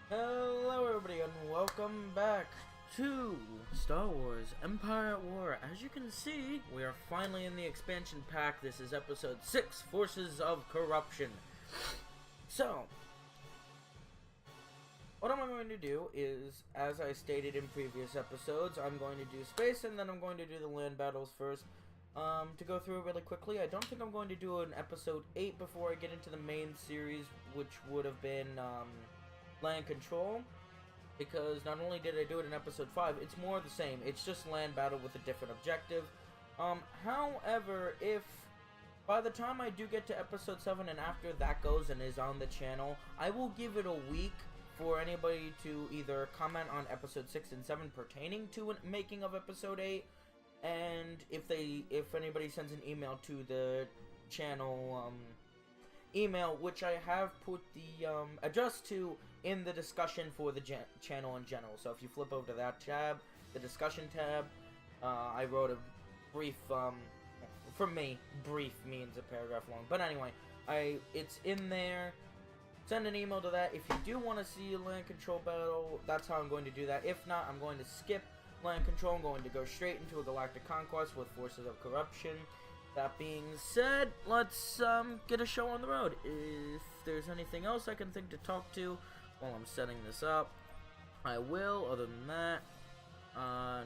Hello everybody and welcome back to Star Wars Empire at War. As you can see, we are finally in the expansion pack. This is episode 6, Forces of Corruption. So, what I'm going to do is, as I stated in previous episodes, I'm going to do space and then I'm going to do the land battles first. To go through it really quickly, I don't think I'm going to do an episode 8 before I get into the main series, which would have been, land control, because not only did I do it in episode 5, it's more of the same. It's just land battle with a different objective. However, if by the time I do get to episode 7 and after that goes and is on the channel, I will give it a week for anybody to either comment on episode 6 and 7 pertaining to an making of episode 8, and if anybody sends an email to the channel email, which I have put the address to in the discussion for the channel in general. So if you flip over to that tab, the discussion tab, I wrote a brief, for me, brief means a paragraph long, but anyway, it's in there. Send an email to that. If you do want to see a land control battle, that's how I'm going to do that. If not, I'm going to skip land control. I'm going to go straight into a galactic conquest with Forces of Corruption. That being said, let's get a show on the road. If there's anything else I can think to talk to while I'm setting this up, I will. Other than that, no.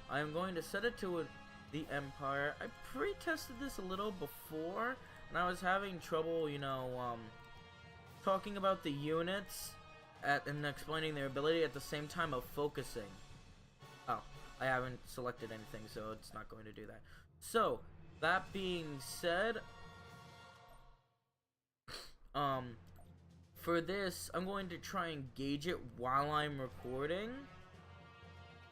I'm going to set it to the Empire. I pre-tested this a little before, and I was having trouble, talking about the units and explaining their ability at the same time of focusing. Oh, I haven't selected anything, so it's not going to do that. So, that being said, for this, I'm going to try and gauge it while I'm recording.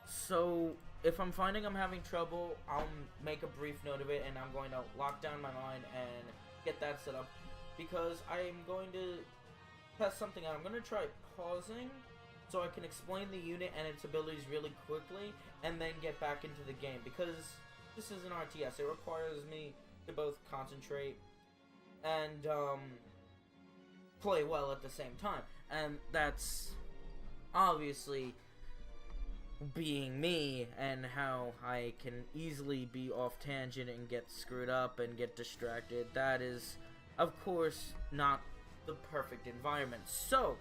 So, if I'm finding I'm having trouble, I'll make a brief note of it, and I'm going to lock down my mind and get that set up, because I'm going to test something out. I'm going to try pausing so I can explain the unit and its abilities really quickly, and then get back into the game, because this is an RTS. It requires me to both concentrate and play well at the same time. And that's obviously being me, and how I can easily be off tangent and get screwed up and get distracted. That is, of course, not the perfect environment. So,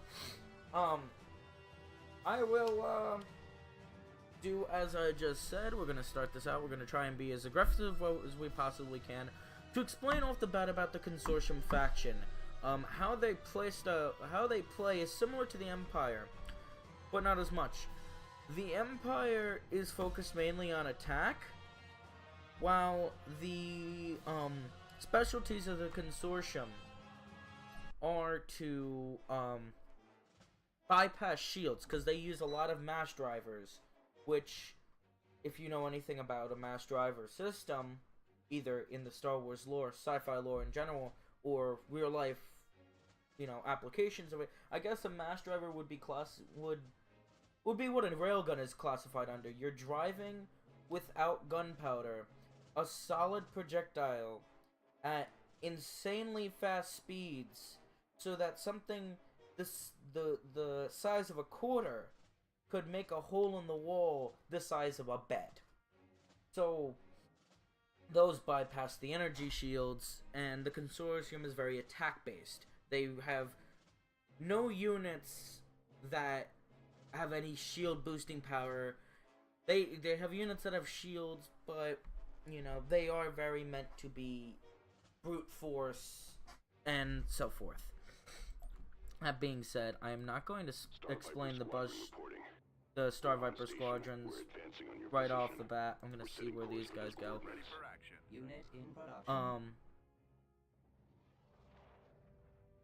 I will do as I just said. We're gonna start this out. We're gonna try and be as aggressive as we possibly can to explain off the bat about the Consortium faction. How they play is similar to the Empire, but not as much. The Empire is focused mainly on attack, while the specialties of the Consortium are to bypass shields, because they use a lot of mass drivers, which, if you know anything about a mass driver system, either in the Star Wars lore, sci-fi lore in general, or real life, applications of it, I guess a mass driver would be would be what a railgun is classified under. You're driving without gunpowder, a solid projectile at insanely fast speeds, so that something the size of a quarter could make a hole in the wall the size of a bed. So those bypass the energy shields, and the Consortium is very attack based. They have no units that have any shield boosting power. They have units that have shields, but they are very meant to be brute force and so forth. That being said, I am not going to explain the Star Viper squadrons right off the bat. I'm gonna see where these guys go.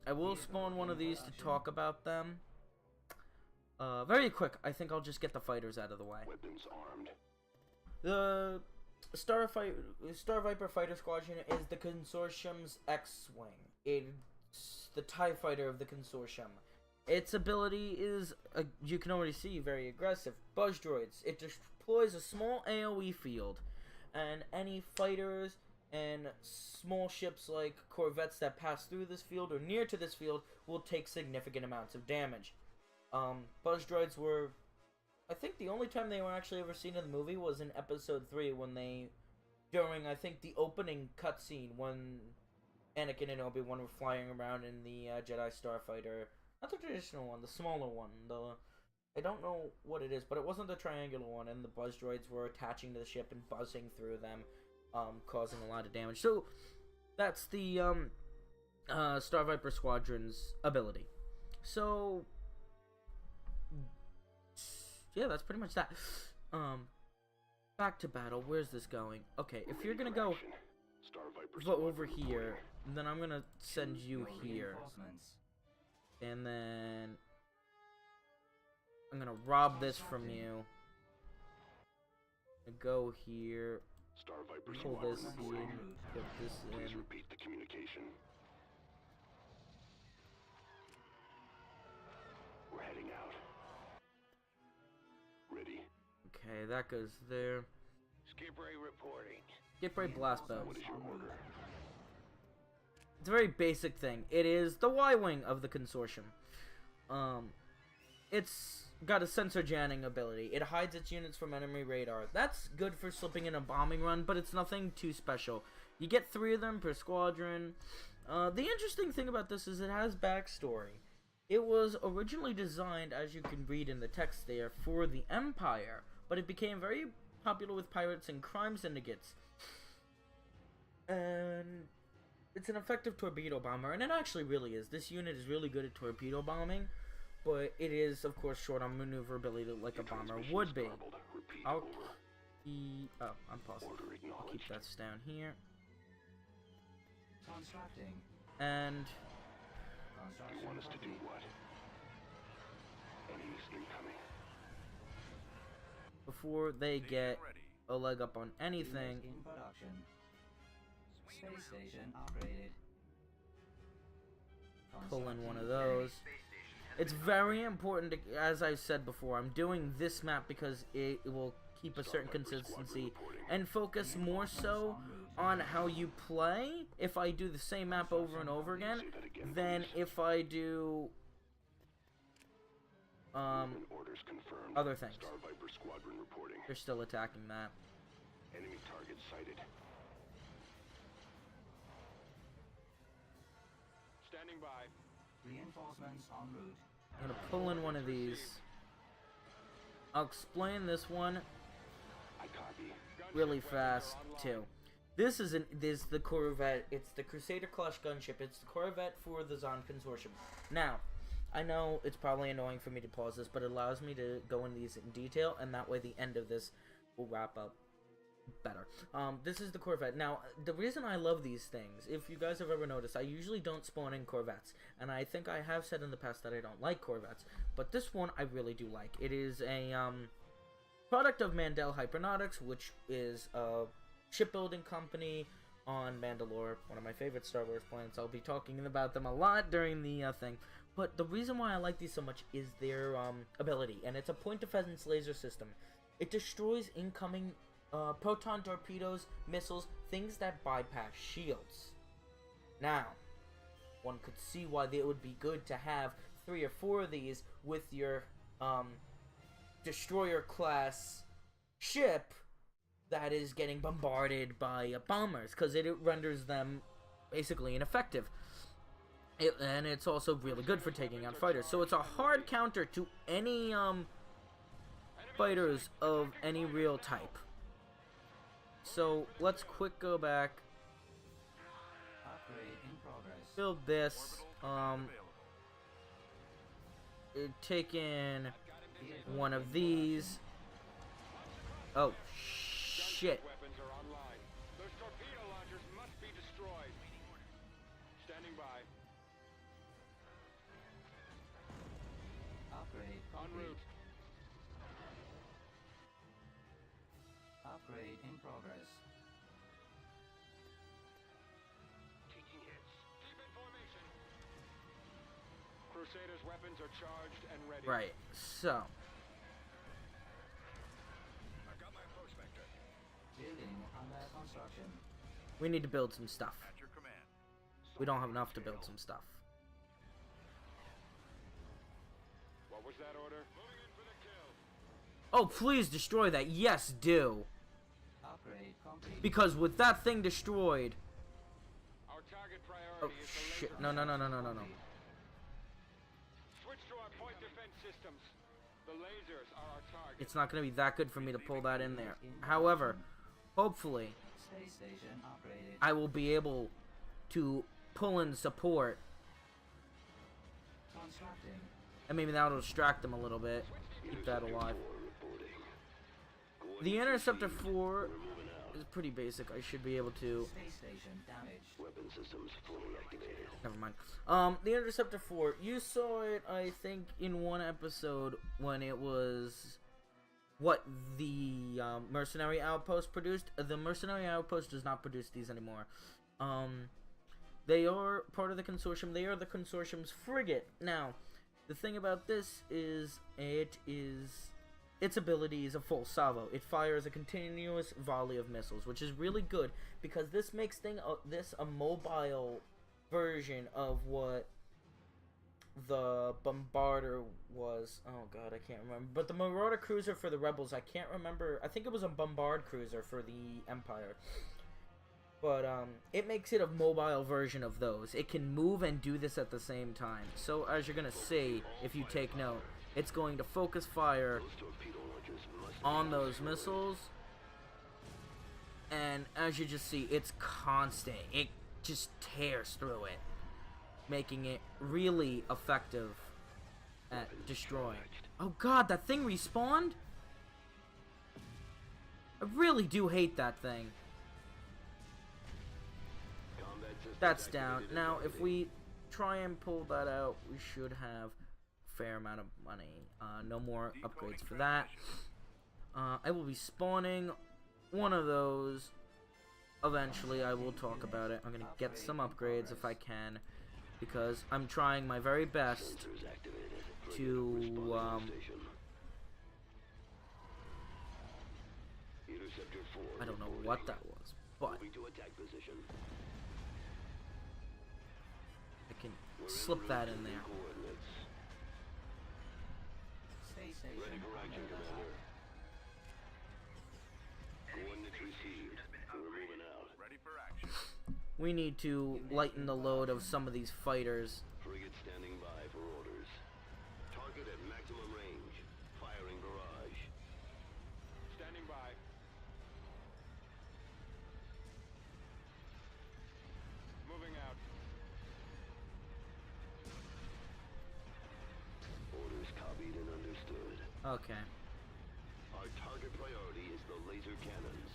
I will spawn one of these to talk about them. Very quick. I think I'll just get the fighters out of the way. The Star Viper fighter squadron is the Consortium's X-Wing. It's the TIE fighter of the Consortium. Its ability is, you can already see, very aggressive. Buzz droids. It deploys a small AoE field, and any fighters and small ships like corvettes that pass through this field or near to this field will take significant amounts of damage. Buzz droids were, I think the only time they were actually ever seen in the movie was in episode 3 when during, I think, the opening cutscene when Anakin and Obi-Wan were flying around in the Jedi Starfighter. Not the traditional one, the smaller one. I don't know what it is, but it wasn't the triangular one, and the Buzz droids were attaching to the ship and buzzing through them, causing a lot of damage. So, that's the, Star Viper Squadron's ability. So, yeah, that's pretty much that. Back to battle. Where's this going? Okay, if you're gonna go over here, then I'm gonna send you here. And then I'm gonna rob this from you. Go here. Pull this in. Put this in. Please repeat the communication. We're heading out. Ready. Okay, that goes there. Skip Ray reporting. Skip Ray blast bow. What is your order? It's a very basic thing. It is the Y-wing of the consortium. It's got a sensor jamming ability. It hides its units from enemy radar. That's good for slipping in a bombing run, but it's nothing too special. You get 3 of them per squadron. The interesting thing about this is it has backstory. It was originally designed, as you can read in the text there, for the Empire, but it became very popular with pirates and crime syndicates. And it's an effective torpedo bomber, and it actually really is. This unit is really good at torpedo bombing, but it is, of course, short on maneuverability like a bomber would be. I'm pausing. I'll keep that down here. And You want us to do what? Enemies incoming. before they get a leg up on anything, In production. Space station operated. pull in one of those. It's very important, to, as I've said before, I'm doing this map because it will keep a certain consistency and focus more so on how you play if I do the same map over and over again than if I do Orders confirmed. other things. Star Viper squadron reporting. They're still attacking that. Enemy target sighted. Standing by. Reinforcements en route. I'm gonna pull in one of these. I'll explain this one I copy. really fast too. This is the Corvette. It's the Crusader class gunship. It's the Corvette for the Zon Consortium. Now, I know it's probably annoying for me to pause this, but it allows me to go into these in detail, and that way the end of this will wrap up better. This is the Corvette. Now, the reason I love these things, if you guys have ever noticed, I usually don't spawn in Corvettes, and I think I have said in the past that I don't like Corvettes, but this one I really do like. It is a product of Mandel Hypernautics, which is a shipbuilding company on Mandalore, one of my favorite Star Wars planets. I'll be talking about them a lot during the thing. But the reason why I like these so much is their ability, and it's a point defense laser system. It destroys incoming proton torpedoes, missiles, things that bypass shields. Now, one could see why it would be good to have 3 or 4 of these with your destroyer class ship that is getting bombarded by bombers, because it renders them basically ineffective. And it's also really good for taking out fighters. So it's a hard counter to any fighters of any real type. So let's quick go back. Upgrade in progress. Build this. Take in one of these. Oh shit. Weapons are online. Those torpedo launchers must be destroyed. Standing by. Upgrade En complete. route. Upgrade in progress. Taking hits. Keep in formation. Crusaders' weapons are charged and ready. Right. So I've got my approach vector. Building under construction. we need to build some stuff. At your command. We don't have enough to build some stuff. While Was that order? Moving in for the kill. Oh, please destroy that. Yes, do. Upgrade complete. Because with that thing destroyed... Our target Oh, priority is the shit. laser. No, no, no, no, no, no, no. Switch to our point defense systems. The lasers are our target. It's not going to be that good for me to pull that in there. However, hopefully, Space station upgraded. I will be able to pull in support. Constructing. And maybe that'll distract them a little bit. Keep that alive. The Interceptor 4 is pretty basic. I should be able to... Space station damaged. Weapon systems fully activated. Never mind. The Interceptor 4, you saw it, I think, in one episode when it was what the Mercenary Outpost produced. The Mercenary Outpost does not produce these anymore. They are part of the consortium. They are the consortium's frigate. Now, the thing about this is its ability is a full salvo. It fires a continuous volley of missiles, which is really good because this makes this a mobile version of what the Bombarder was. Oh god, I can't remember. But the Marauder cruiser for the Rebels, I can't remember. I think it was a Bombard cruiser for the Empire. But it makes it a mobile version of those. It can move and do this at the same time. So as you're gonna see, if you take note, it's going to focus fire on those missiles. And as you just see, it's constant. It just tears through it, making it really effective at destroying. Oh god, that thing respawned? I really do hate that thing. That's down. Now, if we try and pull that out, we should have a fair amount of money. No more upgrades for that. I will be spawning one of those. Eventually, I will talk about it. I'm going to get some upgrades if I can, because I'm trying my very best to, I don't know what that was, but I can slip that in there. Space station Ready for action, under Commander. Coordinates received. We're moving out. Ready for action. We need to lighten the load of some of these fighters. Frigate standing by for orders. Target at maximum range. Firing barrage. Standing by. Moving out. Orders copied and understood. Okay. Our target priority is the laser cannons.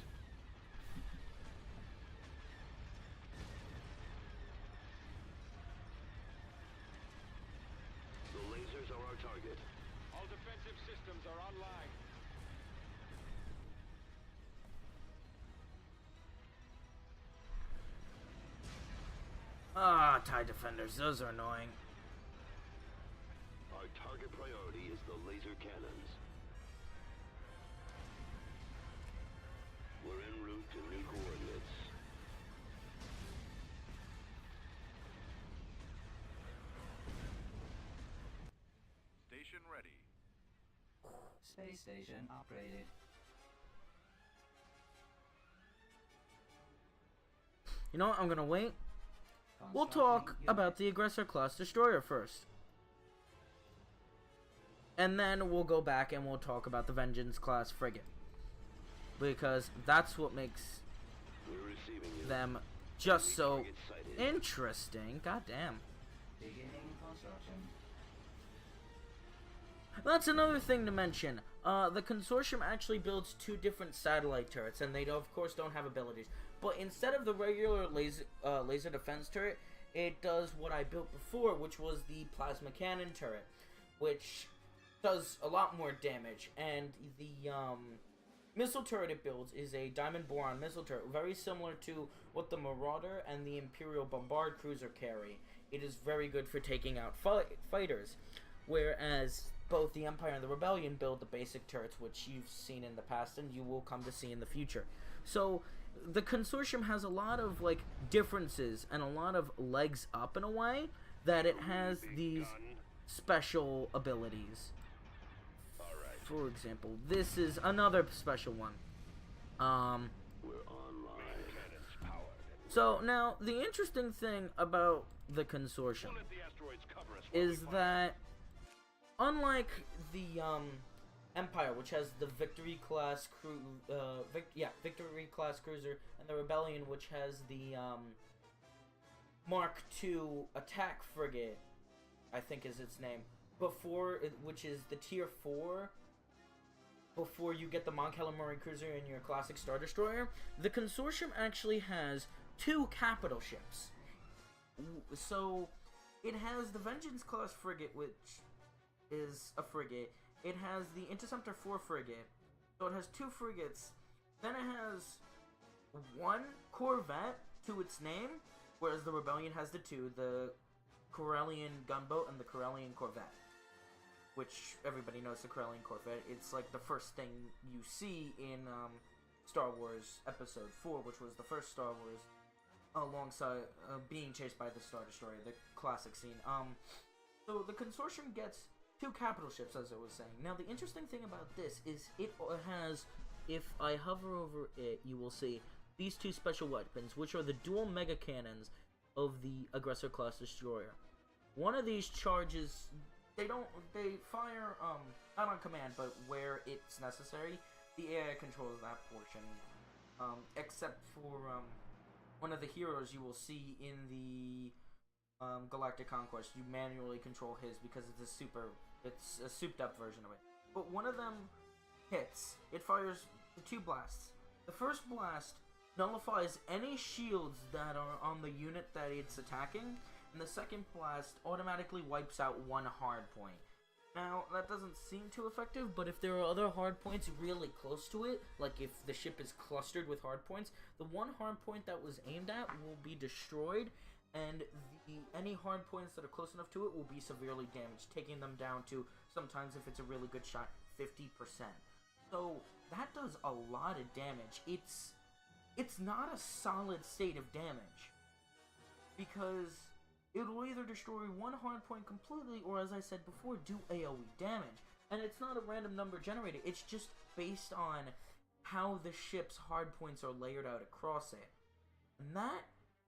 The lasers are our target. All defensive systems are online. Ah, TIE Defenders, those are annoying. Our target priority is the laser cannons. We're en route to new coordinates. Station ready. Space station upgraded. You know what, I'm gonna wait. We'll talk about the Aggressor Class Destroyer first. And then we'll go back and we'll talk about the Vengeance Class Frigate. Because that's what makes We're receiving you. them just so Target sighted. interesting. God damn. Beginning construction. That's another thing to mention. The consortium actually builds 2 different satellite turrets, and they of course don't have abilities. But instead of the regular laser defense turret, it does what I built before, which was the plasma cannon turret, which does a lot more damage. And the missile turret it builds is a diamond boron missile turret, very similar to what the Marauder and the Imperial Bombard cruiser carry. It is very good for taking out fighters, whereas both the Empire and the Rebellion build the basic turrets, which you've seen in the past and you will come to see in the future. So the consortium has a lot of like differences and a lot of legs up in a way that it has these special abilities for example, this is another special one. We're online. Cannons powered. So now the interesting thing about the consortium We'll let the asteroids cover us while we is find that unlike the Empire, which has the Victory class Victory class cruiser, and the Rebellion, which has the Mark II attack frigate, I think is its name, which is the tier 4 before you get the Mon Calamari cruiser and your classic Star Destroyer. The consortium actually has 2 capital ships. So it has the Vengeance class frigate, which is a frigate. It has the Interceptor 4 frigate. So it has 2 frigates. Then it has 1 corvette to its name, whereas the Rebellion has the 2, the Corellian gunboat and the Corellian corvette. Which everybody knows the Corellian corvette. It's like the first thing you see in Star Wars Episode 4, which was the first Star Wars, alongside being chased by the Star Destroyer, the classic scene. So the consortium gets 2 capital ships, as I was saying. Now the interesting thing about this is it has, if I hover over it, you will see these 2 special weapons, which are the dual mega cannons of the Aggressor class destroyer. One of these charges, they fire not on command, but where it's necessary. The AI controls that portion, except for one of the heroes you will see in the Galactic Conquest. You manually control his because it's a souped up version of it. But one of them hits. It fires the 2 blasts. The first blast nullifies any shields that are on the unit that it's attacking, and the second blast automatically wipes out 1 hard point. Now, that doesn't seem too effective, but if there are other hard points really close to it, like if the ship is clustered with hard points, the 1 hard point that was aimed at will be destroyed, and any hard points that are close enough to it will be severely damaged, taking them down to, sometimes if it's a really good shot, 50%. So, that does a lot of damage. It's not a solid state of damage, because it will either destroy 1 hard point completely, or as I said before, do AoE damage. And it's not a random number generated, it's just based on how the ship's hard points are layered out across it. And that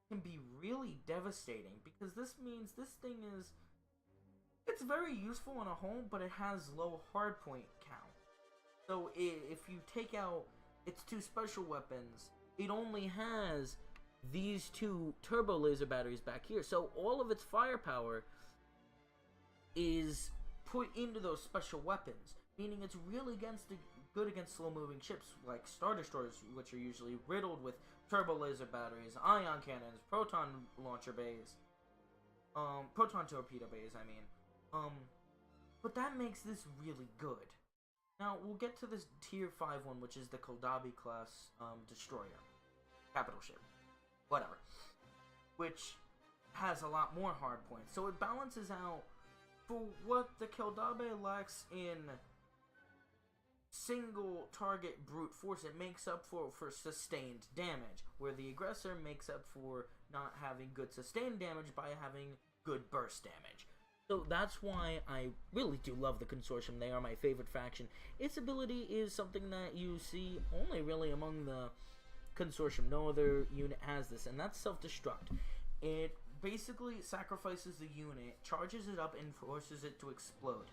can be really devastating, because this means this thing it's very useful on a whole, but it has low hard point count. So if you take out its 2 special weapons, it only has these 2 turbo laser batteries back here. So all of its firepower is put into those special weapons, meaning it's really good against slow-moving ships like Star Destroyers, which are usually riddled with turbo laser batteries, ion cannons, proton launcher bays, proton torpedo bays, I mean. But that makes this really good. Now, we'll get to this Tier 5 one, which is the Koldabi class destroyer. Capital ship. Whatever. Which has a lot more hard points. So it balances out for what the Koldabi lacks in single target brute force. It makes up for sustained damage, where the aggressor makes up for not having good sustained damage by having good burst damage. So that's why I really do love the Consortium. They are my favorite faction. Its ability is something that you see only really among the Consortium. No other unit has this, and that's self-destruct. It basically sacrifices the unit, charges it up, and forces it to explode.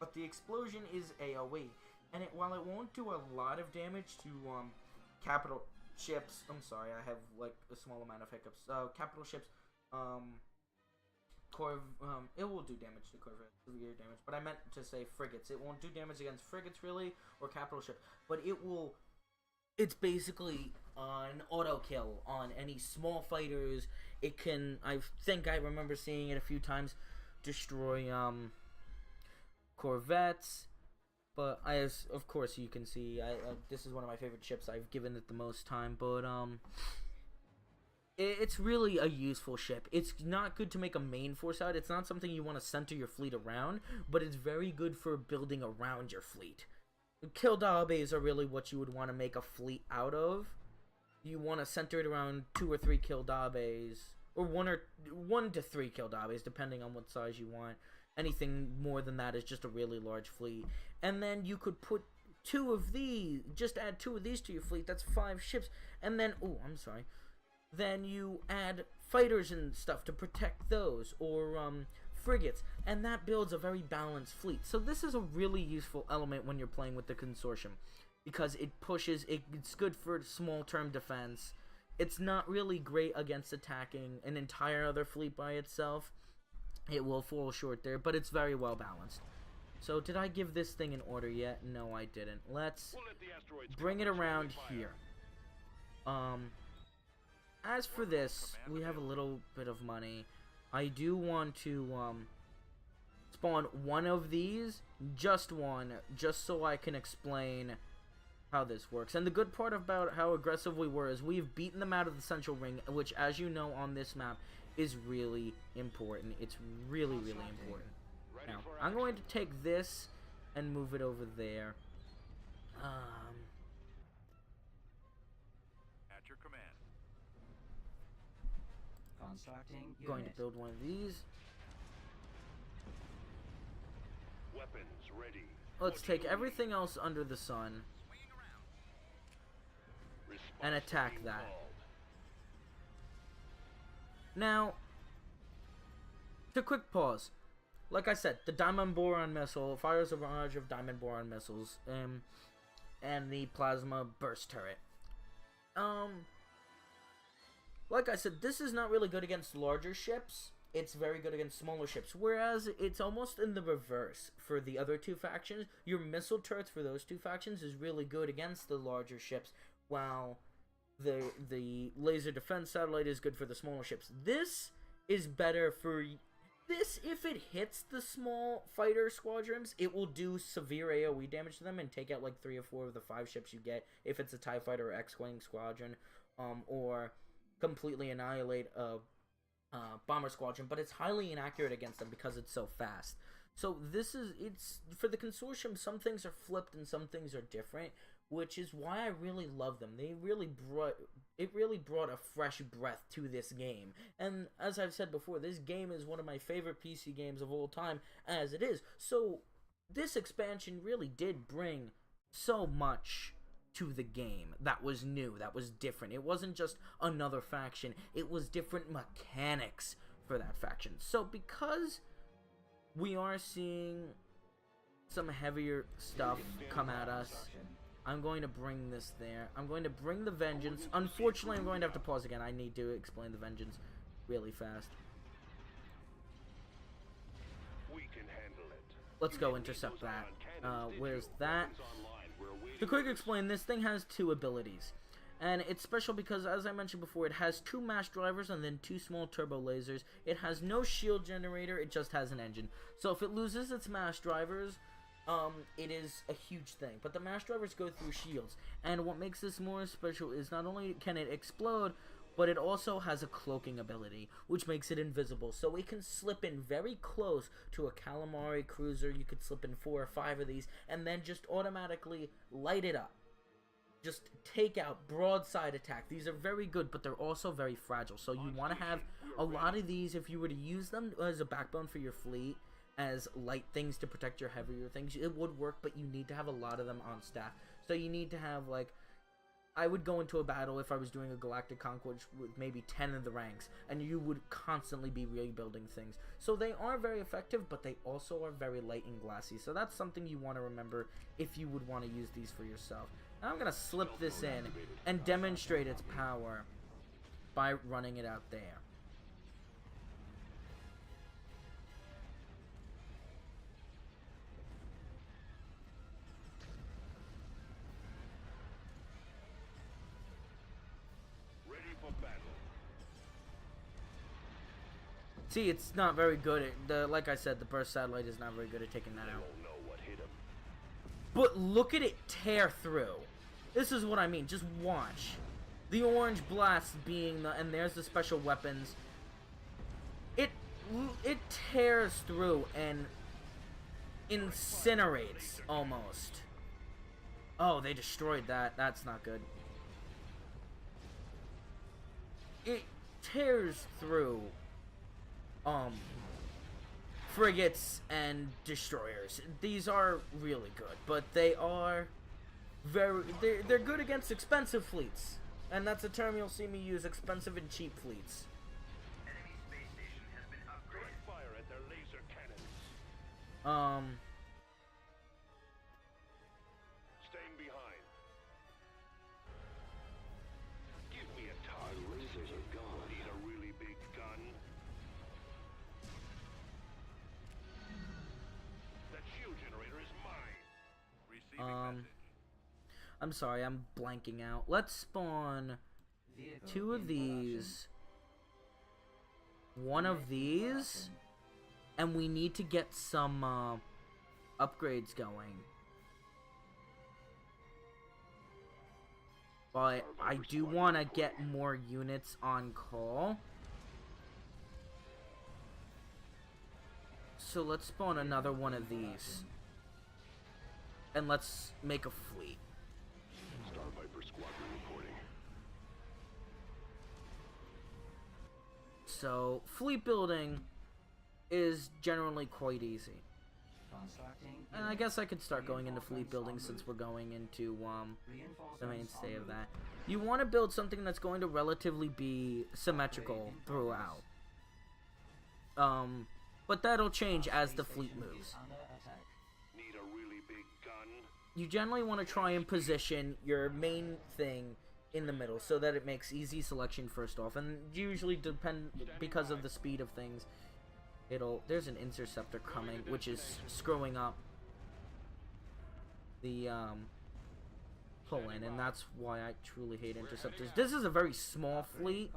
But the explosion is AoE, and while it won't do a lot of damage to capital ships, I'm sorry, I have like a small amount of hiccups. Capital ships, it will do damage to corvettes, severe damage, but I meant to say frigates. It won't do damage against frigates really, or capital ships, but it's basically an auto kill on any small fighters. It can, I think I remember seeing it a few times, destroy corvettes. But of course you can see, this is one of my favorite ships. I've given it the most time, but it's really a useful ship. It's not good to make a main force out. It's not something you want to center your fleet around, but it's very good for building around your fleet. Kildabes are really what you would want to make a fleet out of. You want to center it around 2 or 3 Kildabes, or 1 to 3 Kildabes, depending on what size you want. Anything more than that is just a really large fleet. And then you could put 2 of these, just add 2 of these to your fleet. That's 5 ships. And then, oh, I'm sorry. Then you add fighters and stuff to protect those, or frigates, and that builds a very balanced fleet. So this is a really useful element when you're playing with the consortium, because it pushes, it's good for small term defense. It's not really great against attacking an entire other fleet by itself. It will fall short there, but it's very well balanced. So did I give this thing an order yet? No, I didn't. Let's bring it around here. As for this, we have a little bit of money. I do want to spawn 1 of these, just 1, just so I can explain how this works. And the good part about how aggressive we were is we've beaten them out of the central ring, which, as you know, on this map is really important. It's really, really important. Now, I'm going to take this and move it over there. At your command. Constructing Going to unit. build 1 of these. Weapons ready. Let's take everything else under the sun and attack that. Now, to quick pause. Like I said, the diamond boron missile fires a barrage of diamond boron missiles, and the plasma burst turret. Like I said, this is not really good against larger ships. It's very good against smaller ships, whereas it's almost in the reverse for the other 2 factions. Your missile turrets for those 2 factions is really good against the larger ships, while the laser defense satellite is good for the smaller ships. This is better for this. If it hits the small fighter squadrons, it will do severe AoE damage to them and take out like 3 or 4 of the 5 ships you get if it's a TIE fighter or X-Wing squadron, or completely annihilate a bomber squadron. But it's highly inaccurate against them because it's so fast. So it's for the consortium, some things are flipped and some things are different, which is why I really love them. It really brought a fresh breath to this game. And as I've said before, this game is one of my favorite PC games of all time as it is. So this expansion really did bring so much to the game that was new, that was different. It wasn't just another faction, it was different mechanics for that faction. So because we are seeing some heavier stuff come at us, I'm going to bring this there. I'm going to bring the Vengeance. Unfortunately, I'm going to have to pause again. I need to explain the Vengeance really fast. We can handle it. Let's go intercept that. Where's that? To quick explain, this thing has 2 abilities. And it's special because, as I mentioned before, it has 2 mass drivers and then 2 small turbo lasers. It has no shield generator, it just has an engine. So if it loses its mass drivers, it is a huge thing. But the mass drivers go through shields. And what makes this more special is not only can it explode, but it also has a cloaking ability, which makes it invisible. So it can slip in very close to a calamari cruiser. You could slip in 4 or 5 of these and then just automatically light it up. Just take out broadside attack. These are very good, but they're also very fragile. So you want to have a lot of these if you were to use them as a backbone for your fleet, as light things to protect your heavier things. It would work, but you need to have a lot of them on staff. So you need to have, like, I would go into a battle if I was doing a galactic conquest with maybe 10 of the ranks, and you would constantly be rebuilding things. So they are very effective, but they also are very light and glassy. So that's something you want to remember if you would want to use these for yourself. Now I'm going to slip this in and demonstrate its power by running it out there. See, it's not very good at, like I said, the burst satellite is not very good at taking that out. But look at it tear through. This is what I mean. Just watch. The orange blast being the, and there's the special weapons. It tears through and incinerates almost. Oh, they destroyed that. That's not good. It tears through frigates and destroyers. These are really good, but they are they're good against expensive fleets. And that's a term you'll see me use, expensive and cheap fleets. Enemy space station has been upgraded. Fire at their laser cannons. Staying behind. Give me a Our target. lasers are gone. Need a really big gun. That shield generator is mine. Receiving message. I'm sorry, I'm blanking out. Let's spawn Vehicle 2 of in these, production. 1 of Unit in these, production. and we need to get some upgrades going. But I do want to get more units on call. So let's spawn another one of these. And let's make a fleet. Star Viper Squadron reporting. So, fleet building is generally quite easy. Constructing And I guess I could start going into fleet building since we're going into the mainstay of that. You want to build something that's going to relatively be symmetrical throughout. But that'll change as the fleet moves. Need a really big gun. You generally want to try and position your main thing in the middle so that it makes easy selection first off. And usually because of the speed of things, there's an interceptor coming, which is screwing up the pull in, and that's why I truly hate interceptors. This is a very small fleet,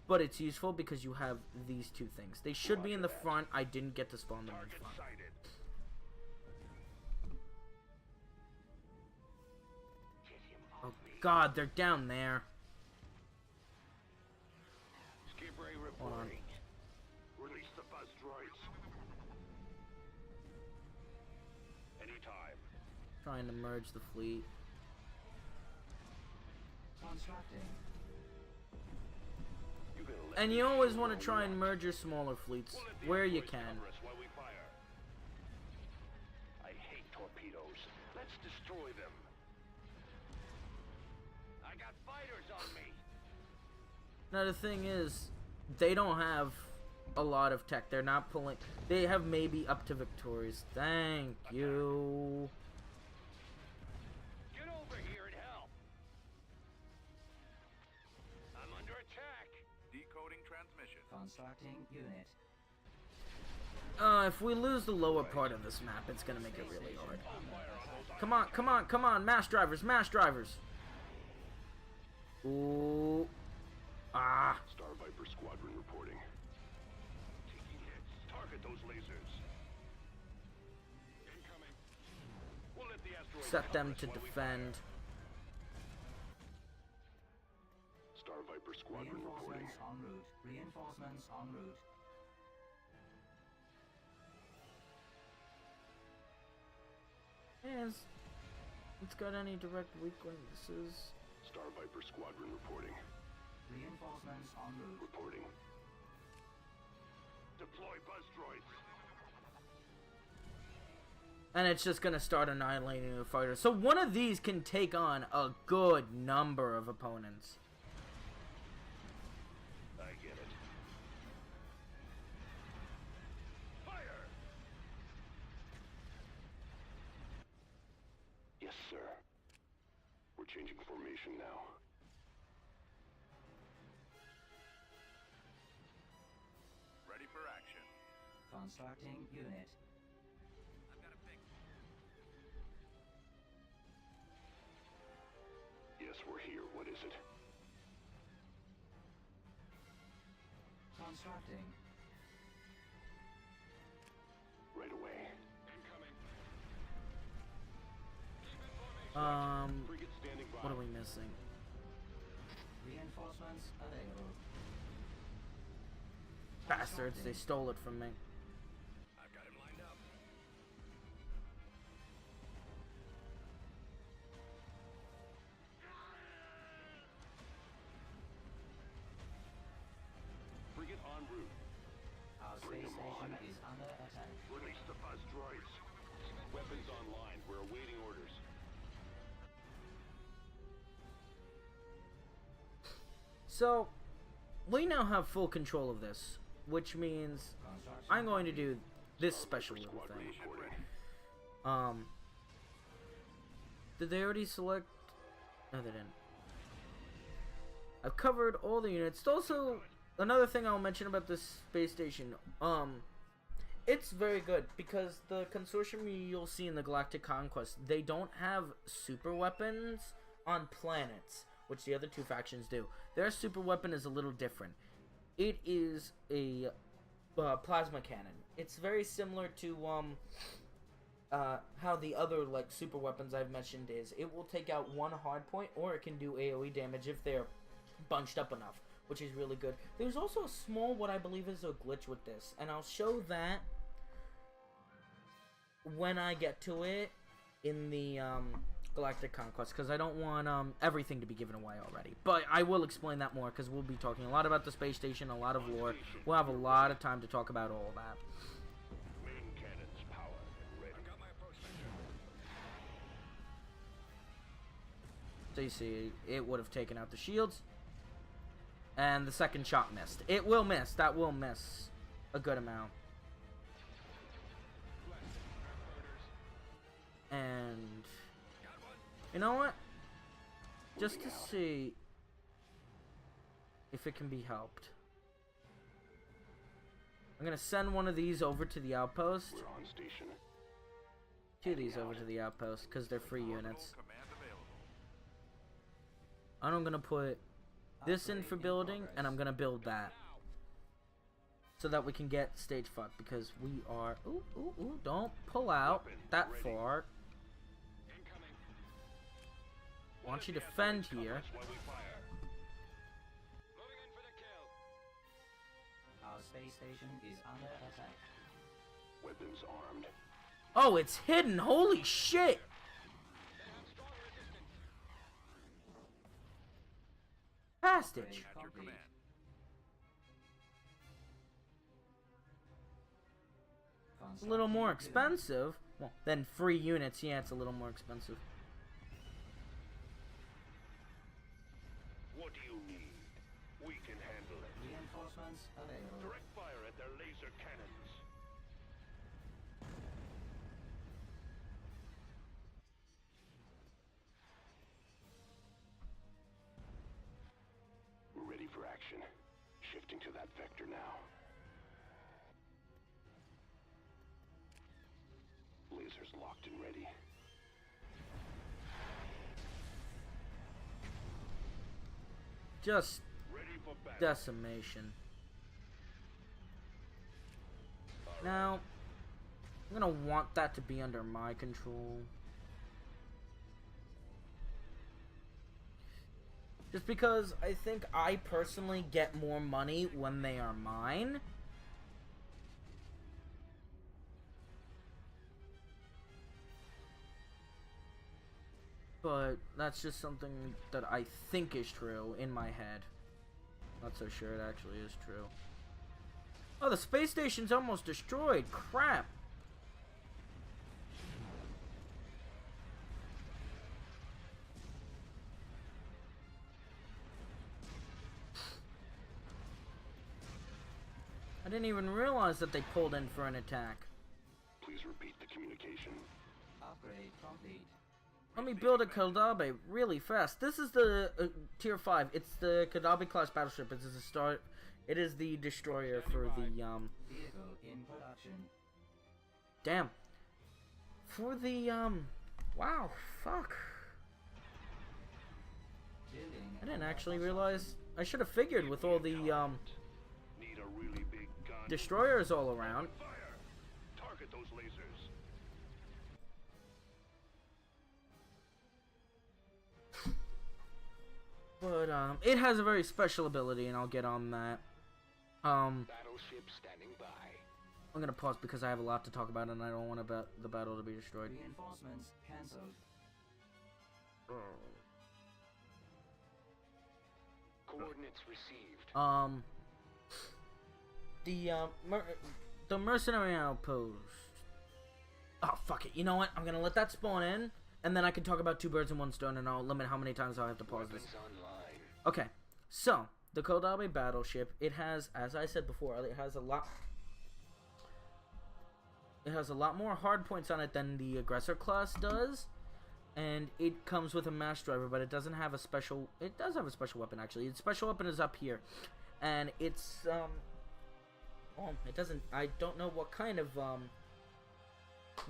but it's useful because you have these 2 things. They should be in the front. I didn't get to spawn them in the front. Sighted. Oh god, they're down there. Skip Ray Hold on. reporting. Release the buzz droids. Anytime. Trying to merge the fleet. Constructing. You gonna let And me you always shoot want to all try you and want? merge your smaller fleets We'll let the where you androids can. cover us while we fire. I hate torpedoes. Let's destroy them. I got fighters on me. Now the thing is, they don't have a lot of tech. They're not pulling. They have maybe up to Victorious. Thank you. Get over here and help. I'm under attack. Decoding transmission. Constructing unit. If we lose the lower part of this map, it's gonna make it really hard. Come on, come on, come on, mass drivers, mass drivers. Ooh. Ah. Star Viper Squadron reporting. Taking hits. Target those lasers. Incoming. We'll let the asteroid Set cover them us to while we defend. fire. Star Viper Squadron reporting. Reinforcements en route. Reinforcements en route. Yes. It's got any direct weak weaknesses. Star Viper Squadron reporting. Reinforcements en route. Reporting. Deploy buzz droids. And it's just gonna start annihilating the fighter. So one of these can take on a good number of opponents. I get it. Fire! Yes, sir. We're changing formation now. Ready for action. Constructing unit. I've got a big Yes, we're here. What is it? Constructing. Right away. Incoming. Keep in formation. Frigate standing by. What are we missing? Reinforcements available. Bastards, they stole it from me. I've got him lined up. Frigate en route. Our space station is So, we now have full control of this, which means I'm going to do this special little thing. Did they already select? No, they didn't. I've covered all the units. Also, another thing I'll mention about this space station, it's very good because the consortium you'll see in the Galactic Conquest, they don't have super weapons on planets, which the other two factions do. Their super weapon is a little different. It is a plasma cannon. It's very similar to how the other like super weapons I've mentioned is. It will take out one hard point, or it can do AoE damage if they're bunched up enough, which is really good. There's also a small, what I believe is a glitch with this, and I'll show that when I get to it in the Galactic Conquest, because I don't want everything to be given away already. But I will explain that more, because we'll be talking a lot about the space station, a lot of lore. We'll have a lot of time to talk about all of that. Main cannons powered and ready. I've got my approach vector. So you see, it would have taken out the shields. And the second shot missed. It will miss. That will miss a good amount. And you know what? Just to see if it can be helped, I'm gonna send one of these over to the outpost. We're on station. Two of these over to the outpost because they're free units. Command available. And I'm gonna put this in for building, and I'm gonna build that so that we can get stage 5, because we are don't pull out that far. Incoming. Want you to defend here. That's why we fire. Moving in for the kill. Our space station is under attack. Weapons armed. Oh, it's hidden. Holy shit. They have strong resistance. Passage. Upgrade At your complete. command. It's a little more Constructing unit. expensive. Well, than free units. Yeah, it's a little more expensive. What do you need? We can handle it. Reinforcements available. Direct fire at their laser cannons. We're ready for action. Shifting to that vector now. Lasers locked and ready. Just Ready for battle. decimation. Now, I'm gonna want that to be under my control. Just because I think I personally get more money when they are mine. But that's just something that I think is true in my head. Not so sure it actually is true. Oh, the space station's almost destroyed. Crap. I didn't even realize that they pulled in for an attack. Please repeat the communication. Upgrade complete. Let me build a Kadabe really fast. This is the tier 5. It's the Kadabe class battleship. It is the start. It is the destroyer for the Vehicle in production. Damn. For the wow, fuck. Building. I didn't actually realize. I should have figured with all the Need a really big gun. destroyers all around. Fire! Target those lasers. But it has a very special ability, and I'll get on that. Battleship standing by. I'm gonna pause because I have a lot to talk about, and I don't want the battle to be destroyed. Reinforcements cancelled. Coordinates received. The mercenary outpost. Oh, fuck it. You know what? I'm gonna let that spawn in, and then I can talk about two birds in one stone, and I'll limit how many times I'll have to pause this. Weapons online. Okay, so the Kodabe battleship, it has, as I said before, it has a lot more hard points on it than the aggressor class does, and it comes with a mass driver, but it doesn't have a special. It does have a special weapon actually. Its special weapon is up here, and it's well, it doesn't. I don't know what kind of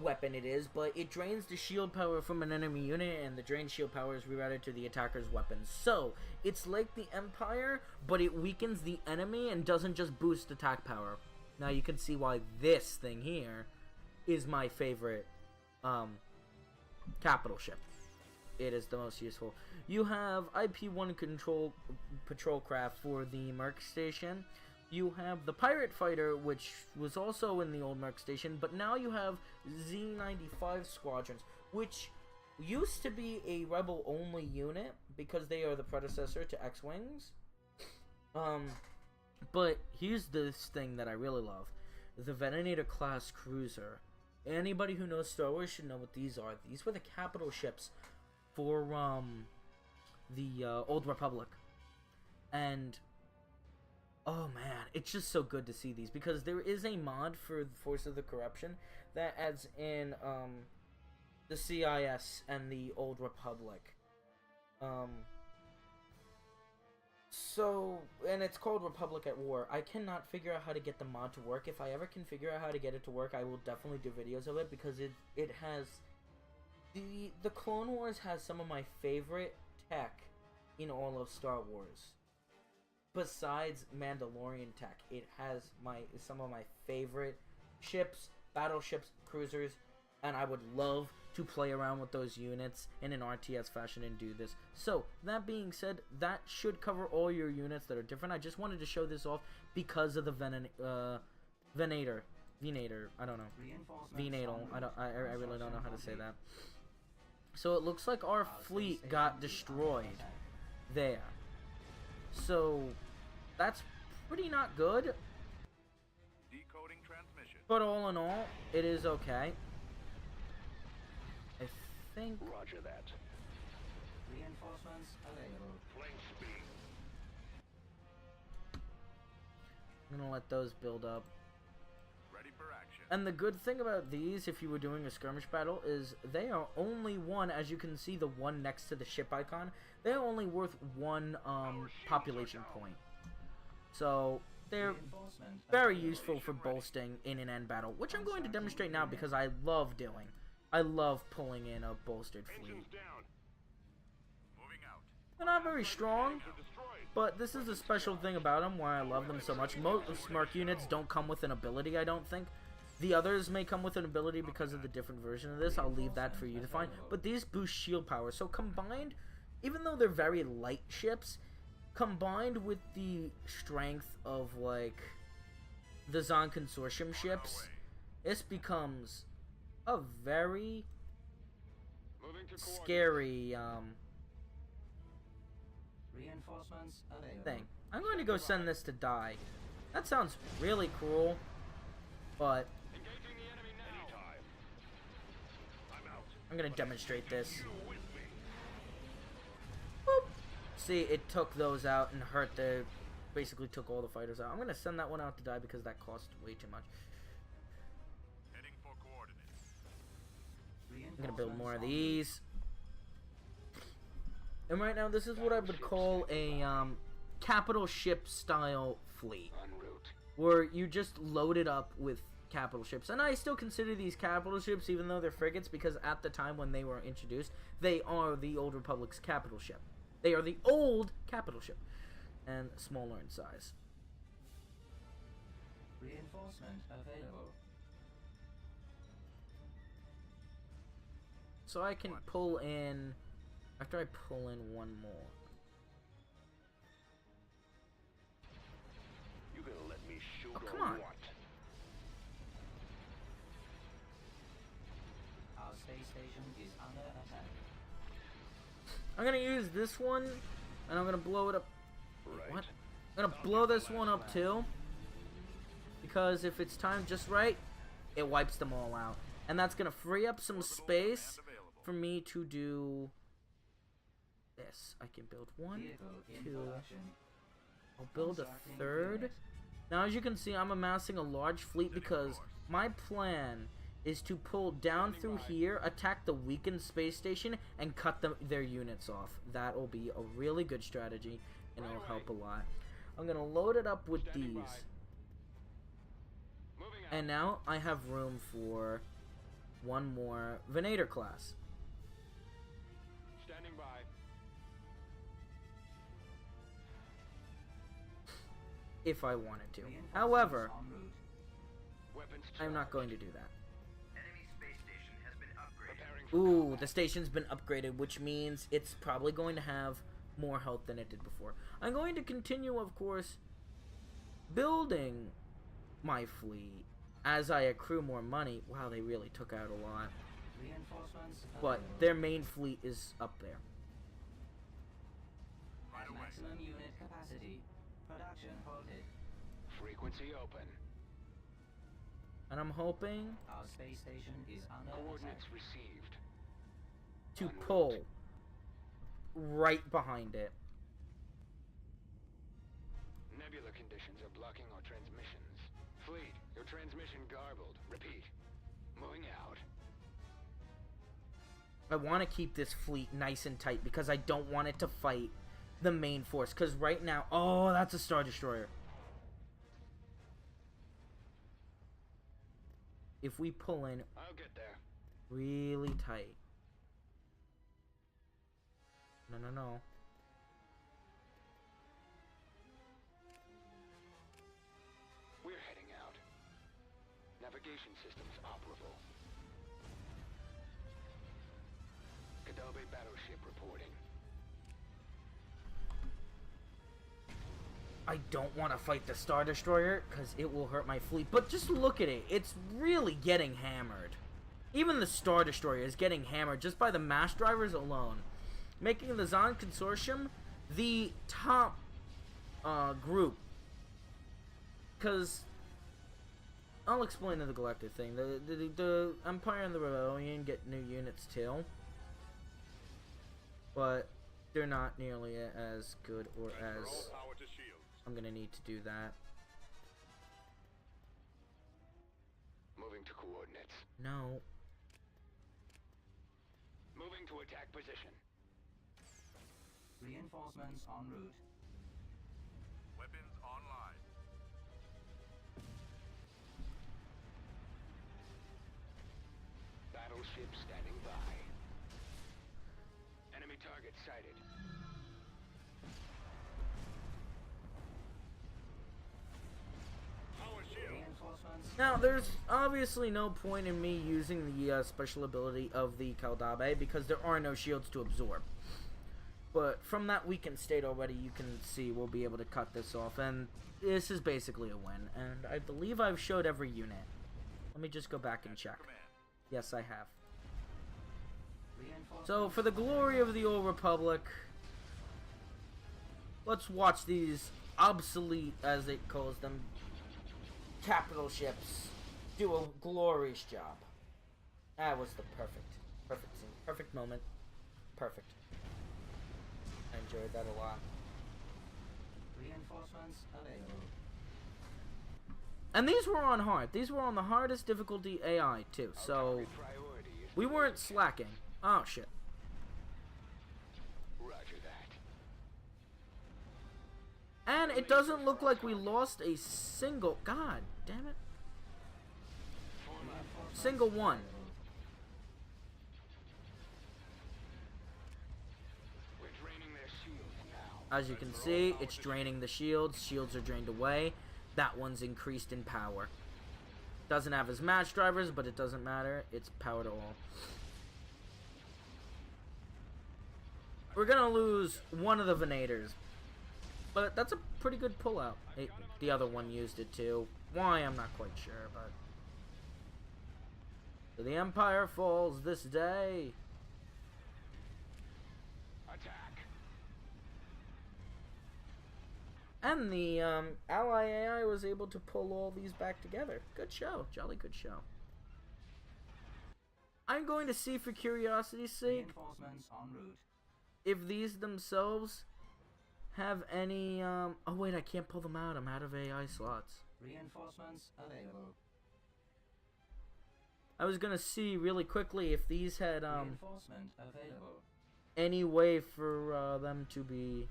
weapon it is, but it drains the shield power from an enemy unit, and the drained shield power is rerouted to the attacker's weapons. So it's like the Empire, but it weakens the enemy and doesn't just boost attack power. Now you can see why this thing here is my favorite capital ship. It is the most useful. You have IP-1 control patrol craft for the Merc Station. You have the Pirate Fighter, which was also in the old Merc Station, but now you have Z-95 squadrons, which used to be a Rebel-only unit because they are the predecessor to X-Wings. But here's this thing that I really love. The Venator class cruiser. Anybody who knows Star Wars should know what these are. These were the capital ships for the Old Republic. And oh man, it's just so good to see these, because there is a mod for Force of the Corruption that adds in the CIS and the Old Republic. So, and it's called Republic at War. I cannot figure out how to get the mod to work. If I ever can figure out how to get it to work, I will definitely do videos of it, because it has the Clone Wars has some of my favorite tech in all of Star Wars. Besides Mandalorian tech, it has some of my favorite ships, battleships, cruisers, and I would love to play around with those units in an RTS fashion and do this. So, that being said, that should cover all your units that are different. I just wanted to show this off because of the Venator. I don't know. Venator. I really don't know how to say that. So it looks like our fleet got destroyed there. So that's pretty not good. Decoding transmission. But all in all, it is okay. I think. Roger that. Reinforcements available. Flank speed. I'm gonna let those build up. Ready for action. And the good thing about these, if you were doing a skirmish battle, is they are only one, as you can see the one next to the ship icon, they're only worth one population point. So they're very useful for bolstering in an end battle, which I'm going to demonstrate now because I love doing. I love pulling in a bolstered fleet. Engines down. Moving out. They're not very strong, but this is a special thing about them why I love them so much. Most Merc units don't come with an ability, I don't think. The others may come with an ability because of the different version of this. I'll leave that for you to find. But these boost shield power. So combined, even though they're very light ships, combined with the strength of, like, the Zon Consortium ships, this becomes a very Moving to coordinates. scary Reinforcements available. thing. I'm going to go send this to die. That sounds really cruel, but Engaging the enemy now. Anytime. I'm out. I'm going to demonstrate this. You with me. Boop. See, it took those out and hurt the... basically took all the fighters out. I'm going to send that one out to die because that cost way too much. Heading for coordinates. I'm going to build more of these. And right now, this is what I would call a capital ship style fleet. En route. Where you just load it up with capital ships. And I still consider these capital ships, even though they're frigates, because at the time when they were introduced, they are the Old Republic's capital ship. They are the old capital ship. And smaller in size. Reinforcement available. So I can pull in... after I pull in one more. You gonna let me shoot Oh, or come on. what? Our space station is under attack. I'm gonna use this one, and I'm gonna blow it up. Right. What? I'm gonna blow this one up too, because if it's timed just right, it wipes them all out, and that's gonna free up some space for me to do this. I can build one, Vehicle in two. production. I'll build a Constructing third. unit. Now, as you can see, I'm amassing a large fleet because my plan is to pull down through here, attack the weakened space station, and cut their units off. That will be a really good strategy, and it'll help a lot. I'm going to load it up with these. Moving out. And now I have room for one more Venator class. Standing by. If I wanted to. Reinforcements However, en route. Weapons I'm not charged. going to do that. Enemy space station has been upgraded. Preparing for Ooh, combat. the station's been upgraded, which means it's probably going to have more health than it did before. I'm going to continue, of course, building my fleet as I accrue more money. Wow, they really took out a lot. Reinforcements But available. their main fleet is up there. Right At away. maximum unit capacity. Production halted. Frequency open. And I'm hoping Our space station is under Coordinates attack. received. to pull right behind it. Nebula conditions are blocking our transmissions. Fleet, your transmission garbled. Repeat. Moving out. I want to keep this fleet nice and tight because I don't want it to fight the main force. Because right now... Oh, that's a Star Destroyer. If we pull in I'll get there. really tight. No. We're heading out. Navigation systems operable. Kadabe battleship reporting. I don't want to fight the Star Destroyer because it will hurt my fleet. But just look at it. It's really getting hammered. Even the Star Destroyer is getting hammered just by the mass drivers alone. Making the Zon Consortium the top group. Because I'll explain the Galactic thing. The Empire and the Rebellion get new units too. But they're not nearly as good or Transfer as... all power to shields. I'm gonna need to do that. Moving to coordinates. No. Moving to attack position. Reinforcements en route. Weapons online. Battleship standing by. Enemy target sighted. Power shield. Reinforcements. Now, there's obviously no point in me using the special ability of the Kaldabe because there are no shields to absorb. But from that weakened state already, you can see we'll be able to cut this off. And this is basically a win. And I believe I've showed every unit. Let me just go back and check. Command. Yes, I have. Reinforcements. So, for the glory of the Old Republic, let's watch these obsolete, as it calls them, capital ships do a glorious job. That was the perfect scene, perfect moment, perfect. I enjoyed that a lot. Reinforcements available. And these were on hard. These were on the hardest difficulty AI too. So Priority is we weren't slacking. Oh shit. Roger that. And it doesn't look like we lost a single. God damn it. Form up. Reinforcements Single one. available. We're draining their shields now. As you can see, it's draining the shields. Shields are drained away. That one's increased in power. Doesn't have as match drivers, but it doesn't matter. It's power to all. We're gonna lose one of the Venators. But that's a pretty good pullout. The other one used it too. Why, I'm not quite sure, but... So the Empire falls this day. Attack. And the Ally AI was able to pull all these back together. Good show. Jolly good show. I'm going to see, for curiosity's sake, Reinforcements en route. if these themselves have any, oh wait, I can't pull them out. I'm out of AI slots. Reinforcements available. I was gonna see really quickly if these had, Reinforcement available. any way for, them to be...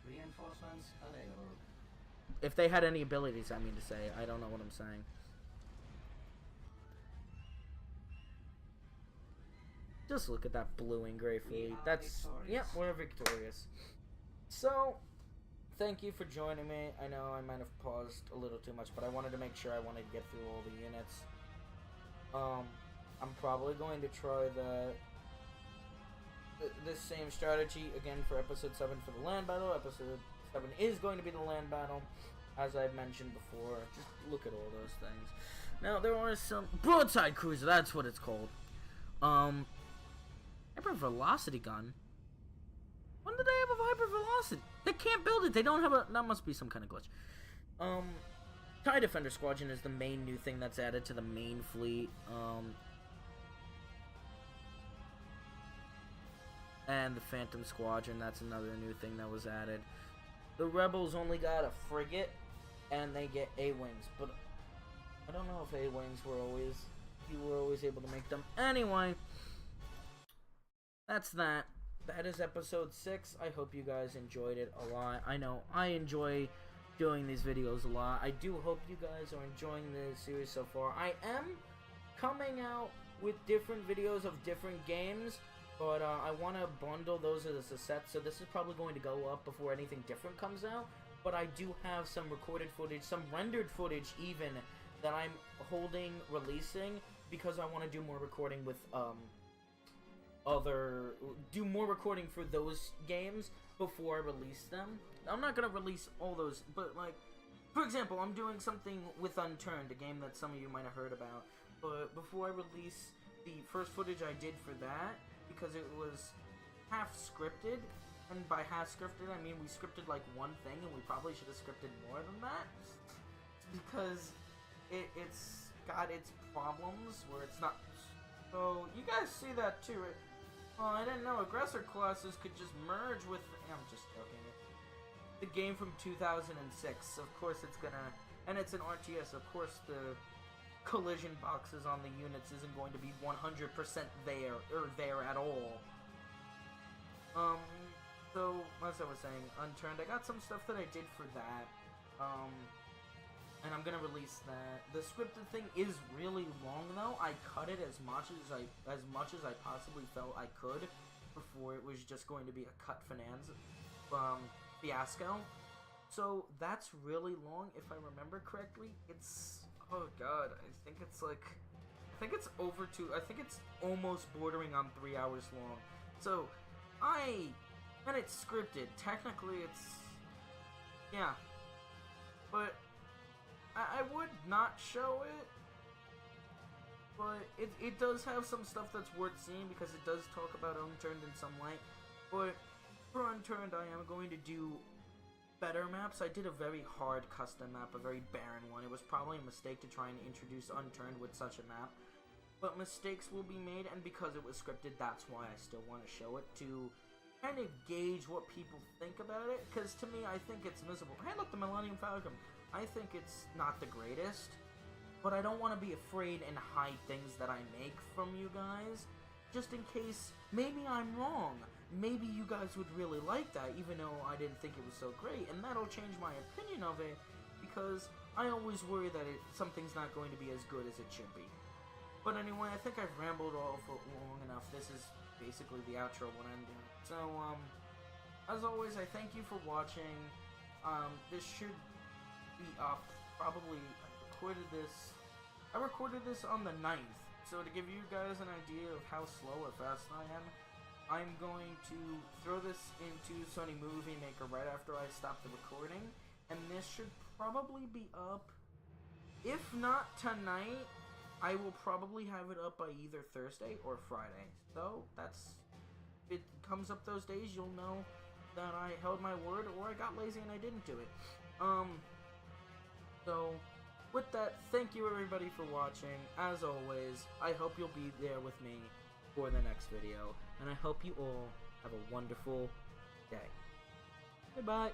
Reinforcements available. If they had any abilities, I mean to say. I don't know what I'm saying. Just look at that blue and gray fleet. That's... Yep, we're victorious. So, thank you for joining me. I know I might have paused a little too much, but I wanted to make sure I wanted to get through all the units. I'm probably going to try this same strategy again for episode 7 for the land battle. Episode 7 is going to be the land battle, as I've mentioned before. Just look at all those things. Now, there are some... Broadside Cruiser, that's what it's called. Hyper Velocity Gun? When did they have a Hyper Velocity? They can't build it. They don't have a... That must be some kind of glitch. TIE Defender Squadron is the main new thing that's added to the main fleet. And the Phantom Squadron, that's another new thing that was added. The Rebels only got a frigate, and they get A-Wings, but I don't know if A-Wings were always... You were always able to make them. Anyway, that's that. That is episode 6. I hope you guys enjoyed it a lot. I know I enjoy doing these videos a lot. I do hope you guys are enjoying the series so far. I am coming out with different videos of different games, but I want to bundle those as a set, so this is probably going to go up before anything different comes out. But I do have some recorded footage, some rendered footage even, that I'm releasing, because I want to do more recording with, do more recording for those games before I release them. I'm not gonna release all those, but like, for example, I'm doing something with Unturned, a game that some of you might have heard about, but before I release the first footage I did for that, because it was half scripted, and by half scripted, I mean we scripted like one thing, and we probably should have scripted more than that, because it's got its problems where it's not. So you guys see that too, right? Well, I didn't know aggressor classes could just merge with. I'm just joking. The game from 2006. Of course, it's gonna, and it's an RTS. Of course, the collision boxes on the units isn't going to be 100% there at all. So as I was saying, Unturned. I got some stuff that I did for that. And I'm gonna release that. The scripted thing is really long though. I cut it as much as I possibly felt I could before it was just going to be a cut fiasco. So that's really long if I remember correctly. It's, oh god, I think it's almost bordering on 3 hours long. So and it's scripted. Technically it's, yeah. But I would not show it, but it does have some stuff that's worth seeing because it does talk about Unturned in some light. But for Unturned, I am going to do better maps. I did a very hard custom map, a very barren one. It was probably a mistake to try and introduce Unturned with such a map, but mistakes will be made, and because it was scripted, that's why I still want to show it, to kind of gauge what people think about it, because to me, I think it's miserable. Hey, look, the Millennium Falcon. I think it's not the greatest, but I don't want to be afraid and hide things that I make from you guys, just in case maybe I'm wrong. Maybe you guys would really like that, even though I didn't think it was so great, and that'll change my opinion of it, because I always worry that something's not going to be as good as it should be. But anyway, I think I've rambled all for long enough. This is basically the outro what I'm doing. So, as always, I thank you for watching. This should be up probably. I recorded this on the 9th, so to give you guys an idea of how slow or fast I am, I'm going to throw this into Sony Movie Maker right after I stop the recording, and this should probably be up, if not tonight, I will probably have it up by either Thursday or Friday. So that's, if it comes up those days, you'll know that I held my word, or I got lazy and I didn't do it. So, with that, thank you everybody for watching. As always, I hope you'll be there with me for the next video, and I hope you all have a wonderful day. Goodbye.